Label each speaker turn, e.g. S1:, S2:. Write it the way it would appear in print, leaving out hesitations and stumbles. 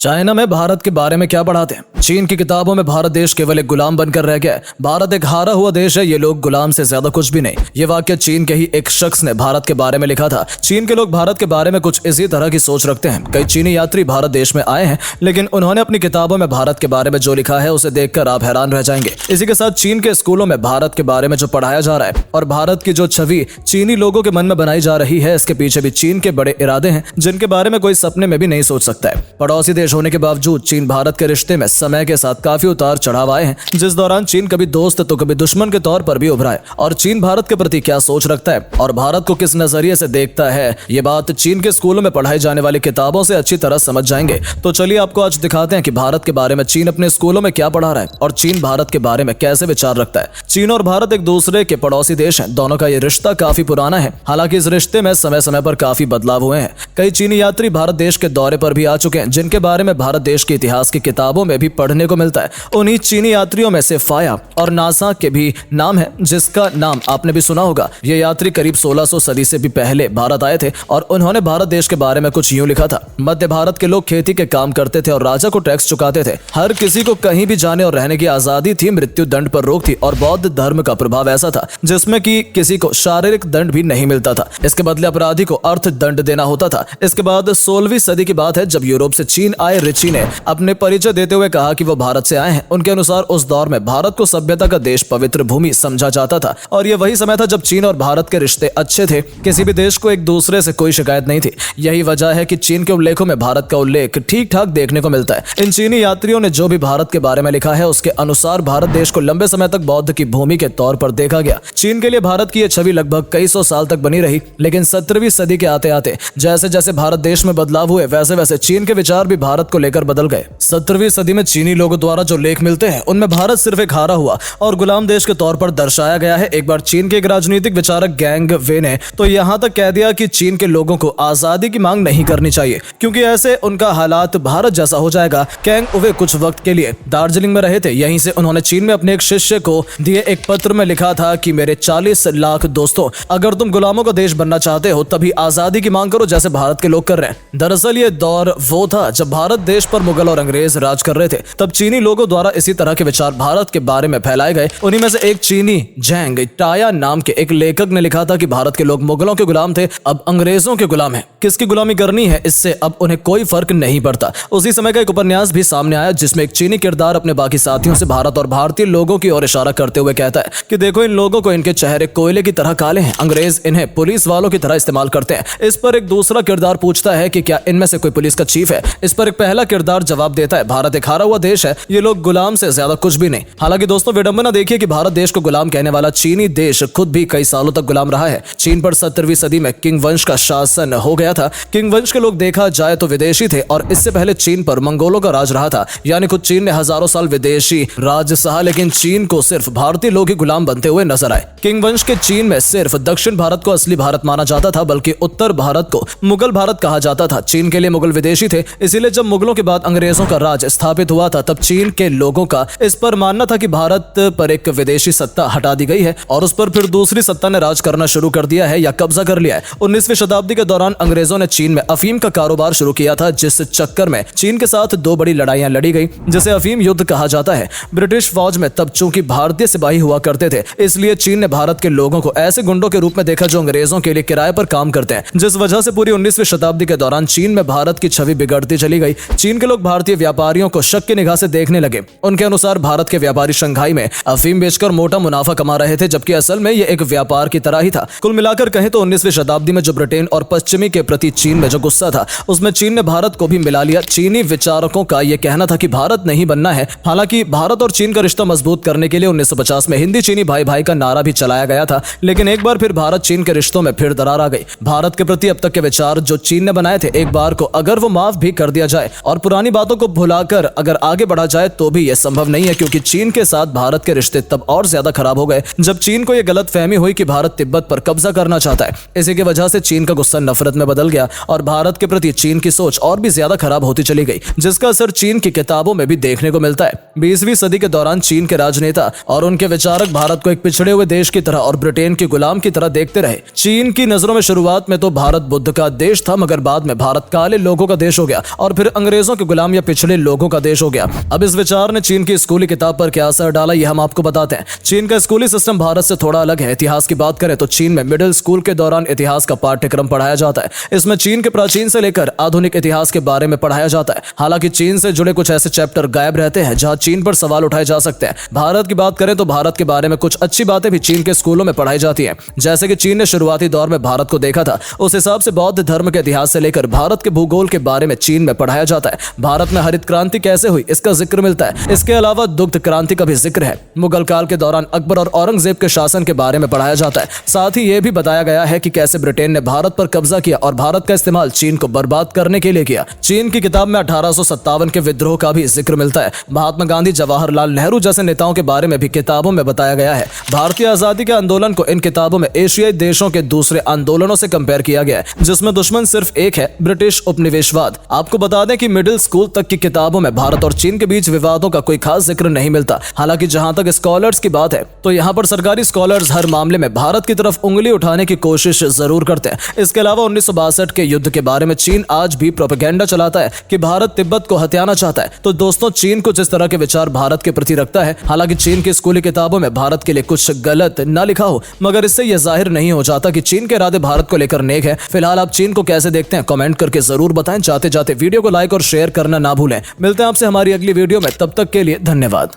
S1: China में भारत के बारे में क्या पढ़ाते हैं? चीन की किताबों में भारत देश केवल एक गुलाम बनकर रह गया है। भारत एक हारा हुआ देश है, ये लोग गुलाम से ज्यादा कुछ भी नहीं। ये वाक्य चीन के ही एक शख्स ने भारत के बारे में लिखा था। चीन के लोग भारत के बारे में कुछ इसी तरह की सोच रखते हैं। कई चीनी यात्री भारत देश में आए हैं, लेकिन उन्होंने अपनी किताबों में भारत के बारे में जो लिखा है उसे देखकर आप हैरान रह जाएंगे। इसी के साथ चीन के स्कूलों में भारत के बारे में जो पढ़ाया जा रहा है और भारत की जो छवि चीनी लोगों के मन में बनाई जा रही है, इसके पीछे भी चीन के बड़े इरादे हैं जिनके बारे में कोई सपने में भी नहीं सोच सकता है। पड़ोसी देश होने के बावजूद चीन भारत के रिश्ते में समय के साथ काफी उतार चढ़ाव आए हैं, जिस दौरान चीन कभी दोस्त तो कभी दुश्मन के तौर पर भी उभरा है। और चीन भारत के प्रति क्या सोच रखता है और भारत को किस नजरिए से देखता है, ये बात चीन के स्कूलों में पढ़ाई जाने वाली किताबों से अच्छी तरह समझ जाएंगे। तो चलिए आपको आज दिखाते हैं कि भारत के बारे में चीन अपने स्कूलों में क्या पढ़ा रहा है और चीन भारत के बारे में कैसे विचार रखता है। चीन और भारत एक दूसरे के पड़ोसी देश हैं। दोनों का ये रिश्ता काफी पुराना है। हालांकि इस रिश्ते में समय समय पर काफी बदलाव हुए हैं। कई चीनी यात्री भारत देश के दौरे पर भी आ चुके हैं, जिनके बारे में भारत देश के इतिहास की किताबों में भी पढ़ने को मिलता है। उन्हीं चीनी यात्रियों में से फाया और नासा के भी नाम है, जिसका नाम आपने भी सुना होगा। ये यात्री करीब 1600 सदी से भी पहले भारत आए थे और उन्होंने भारत देश के बारे में कुछ यूं लिखा था। मध्य भारत के लोग खेती के काम करते थे और राजा को टैक्स चुकाते थे। हर किसी को कहीं भी जाने और रहने की आजादी थी। मृत्यु दंड पर रोक थी और बौद्ध धर्म का प्रभाव ऐसा था जिसमें कि किसी को शारीरिक दंड भी नहीं मिलता था। इसके बदले अपराधी को अर्थ दंड देना होता था। इसके बाद 16वीं सदी की बात है, जब यूरोप से चीन आए रिची ने अपने परिचय देते हुए कहा कि वो भारत से आए हैं। उनके अनुसार उस दौर में भारत को सभ्यता का देश, पवित्र भूमि समझा जाता था और ये वही समय था जब चीन और भारत के रिश्ते अच्छे थे। किसी भी देश को एक दूसरे से कोई शिकायत नहीं थी। यही वजह है कि चीन के उल्लेखों में भारत का उल्लेख ठीक ठाक देखने को मिलता है। इन चीनी यात्रियों ने जो भी भारत के बारे में लिखा है उसके अनुसार भारत देश को लंबे समय तक बौद्ध की भूमि के तौर पर देखा गया। चीन के लिए भारत की यह छवि लगभग कई सौ साल तक बनी रही, लेकिन 17वीं सदी के आते आते जैसे जैसे भारत देश में बदलाव हुए, वैसे वैसे चीन के विचार भी भारत को लेकर बदल गए। 17वीं सदी में चीनी लोगों द्वारा जो लेख मिलते हैं उनमें भारत सिर्फ एक हारा हुआ और गुलाम देश के तौर पर दर्शाया गया है। एक बार चीन के एक राजनीतिक विचारक गैंग वे ने तो यहां तक कह दिया कि चीन के लोगों को आजादी की मांग नहीं करनी चाहिए, क्योंकि ऐसे उनका हालात भारत जैसा हो जाएगा। गैंग वे कुछ वक्त के लिए दार्जिलिंग में रहे थे। यहीं से उन्होंने चीन में अपने एक शिष्य को दिए एक पत्र में लिखा था कि मेरे 40 लाख दोस्तों, अगर तुम गुलामों का देश बनना चाहते हो तभी आजादी की मांग करो जैसे भारत के लोग कर रहे हैं। दरअसल ये दौर वो था जब भारत देश पर मुगल और अंग्रेज राज कर रहे थे। तब चीनी लोगों द्वारा इसी तरह के विचार भारत के बारे में फैलाए गए। उन्हीं में से एक चीनी झैंग टाया नाम के एक लेखक ने लिखा था कि भारत के लोग मुगलों के गुलाम थे, अब अंग्रेजों के गुलाम हैं। किसकी गुलामी करनी है, इससे अब उन्हें कोई फर्क नहीं पड़ता। उसी समय का एक उपन्यास भी सामने आया जिसमें एक चीनी किरदार अपने बाकी साथियों से भारत और भारतीय लोगों की ओर इशारा करते हुए कहता है कि देखो, इन लोगों को इनके चेहरे कोयले की तरह काले हैं, अंग्रेज इन्हें पुलिस वालों की तरह इस्तेमाल करते हैं। इस पर एक दूसरा किरदार पूछता है कि क्या इनमें से कोई पुलिस का चीफ है। इस पर एक पहला किरदार जवाब देता है, भारत एक हारा हुआ देश है, ये लोग गुलाम से ज्यादा कुछ भी नहीं। हालांकि दोस्तों, विडंबना देखिए कि भारत देश को गुलाम कहने वाला चीनी देश खुद भी कई सालों तक गुलाम रहा है। चीन पर 17वीं सदी में किंग वंश का शासन हो गया था। किंग वंश के लोग देखा जाए तो विदेशी थे और इससे पहले चीन पर मंगोलों का राज रहा था। यानी खुद चीन ने हजारों साल विदेशी राज सहा, लेकिन चीन को सिर्फ भारतीय लोग ही गुलाम बनते हुए नजर आए। किंग वंश के चीन में सिर्फ दक्षिण भारत को असली भारत माना जाता था, बल्कि उत्तर भारत को मुगल भारत कहा जाता था। चीन के लिए मुगल विदेशी थे, इसीलिए जब मुगलों के बाद अंग्रेजों का राज स्थापित हुआ था तब चीन के लोगों का इस पर मानना था कि भारत पर एक विदेशी सत्ता हटा दी गई है और उस पर फिर दूसरी सत्ता ने राज करना शुरू कर दिया है या कब्जा कर लिया है। 19वीं शताब्दी के दौरान अंग्रेजों ने चीन में अफीम का कारोबार शुरू किया था, जिस चक्कर में चीन के साथ दो बड़ी लड़ाइयां लड़ी गई, जिसे अफीम युद्ध कहा जाता है। ब्रिटिश फौज में तब चूंकि भारतीय सिपाही हुआ करते थे, इसलिए चीन ने भारत के लोगों को ऐसे गुंडों के रूप में देखा जो अंग्रेजों के लिए किराए पर काम करते हैं, जिस वजह से पूरी 19वीं शताब्दी के दौरान चीन में भारत की छवि बिगड़ती चली गई। चीन के लोग भारतीय व्यापारियों को शक की निगाह से देखने लगे। उनके अनुसार भारत के व्यापारी शंघाई में अफीम बेचकर मोटा मुनाफा कमा रहे थे, जबकि असल में यह एक व्यापार की तरह ही था। कुल मिलाकर कहें तो 19वीं शताब्दी में जो ब्रिटेन और पश्चिमी के प्रति चीन में जो गुस्सा था, उसमें चीन ने भारत को भी मिला लिया। चीनी विचारकों का यह कहना था कि भारत नहीं बनना है। हालांकि भारत और चीन का रिश्ता मजबूत करने के लिए 1950 में हिंदी चीनी भाई भाई का नारा भी चलाया गया था, लेकिन एक बार फिर भारत चीन के रिश्तों में फिर दरार आ गई। भारत के प्रति अब तक के विचार जो चीन ने बनाए थे, एक बार को अगर वो माफ भी कर दिया जाए और पुरानी बातों को भुलाकर अगर आगे बढ़ा जाए तो भी यह संभव नहीं है, क्योंकि चीन के साथ भारत के रिश्ते तब और ज्यादा खराब हो गए जब चीन को यह गलतफहमी हुई कि भारत तिब्बत पर कब्जा करना चाहता है। इसी की वजह से चीन का गुस्सा नफरत में बदल गया और भारत के प्रति चीन की सोच और भी ज्यादा खराब होती चली गई, जिसका असर चीन की किताबों में भी देखने को मिलता है। 20वीं सदी के दौरान चीन के राजनेता और उनके विचारक भारत को एक पिछड़े हुए देश की तरह और ब्रिटेन के गुलाम की तरह देखते रहे। चीन की नजरों में शुरुआत में तो भारत बुद्ध का देश था, मगर बाद में भारत काले लोगों का देश हो गया और फिर अंग्रेजों के गुलाम या पिछड़े लोगों का देश हो गया। अब इस विचार ने चीन की स्कूली किताब पर क्या असर डाला, यह हम आपको बताते हैं। चीन का स्कूली सिस्टम भारत से थोड़ा अलग है। इतिहास की बात करें तो चीन में मिडिल स्कूल के दौरान इतिहास का पाठ्यक्रम पढ़ाया जाता है। इसमें चीन के प्राचीन से लेकर आधुनिक इतिहास के बारे में पढ़ाया जाता है। हालांकि चीन से जुड़े कुछ ऐसे चैप्टर गायब रहते हैं जहां चीन पर सवाल उठाए जा सकते हैं। भारत की बात करें तो भारत के बारे में कुछ अच्छी बातें भी चीन के स्कूलों में पढ़ाई जाती हैं। जैसे कि चीन ने शुरुआती दौर में भारत को देखा था, उस हिसाब से बौद्ध धर्म के इतिहास से लेकर भारत के भूगोल के बारे में चीन में पढ़ाया जाता है। भारत में हरित क्रांति कैसे हुई इसका जिक्र मिलता है। इसके अलावा दुग्ध क्रांति का भी जिक्र है। मुगल काल के दौरान अकबर और औरंगजेब के शासन के बारे में पढ़ाया जाता है। साथ ही यह भी बताया गया है कि कैसे ब्रिटेन ने भारत पर कब्जा किया और भारत का इस्तेमाल चीन को बर्बाद करने के लिए किया। चीन की किताब में 1857 के विद्रोह का भी जिक्र मिलता है। महात्मा गांधी, जवाहरलाल नेहरू जैसे नेताओं के बारे में भी किताबों में बताया गया है। भारतीय आजादी के आंदोलन को इन किताबों में एशियाई देशों के दूसरे आंदोलनों से कंपेयर किया गया है, जिसमें दुश्मन सिर्फ एक है, ब्रिटिश उपनिवेशवाद। आपको बता दें कि मिडिल स्कूल तक की किताबों में भारत और चीन के बीच विवादों का कोई खास जिक्र नहीं मिलता। हालांकि जहां तक स्कॉलर्स की बात है तो यहां पर सरकारी स्कॉलर्स हर मामले में भारत की तरफ उंगली उठाने की कोशिश जरूर करते हैं। इसके अलावा 1962 के युद्ध के बारे में चीन आज भी प्रोपेगेंडा चलाता है कि भारत तिब्बत को हथियाना चाहता है। तो दोस्तों, चीन कुछ इस तरह के विचार भारत के प्रति रखता है। हालांकि चीन की स्कूली किताबों में भारत के लिए कुछ गलत न लिखा हो, मगर इससे यह जाहिर नहीं हो जाता कि चीन के इरादे भारत को लेकर नेक है। फिलहाल आप चीन को कैसे देखते हैं कमेंट करके जरूर बताएं। जाते जाते वीडियो को लाइक और शेयर करना ना भूलें। मिलते हैं आपसे हमारी अगली वीडियो में, तब तक के लिए धन्यवाद।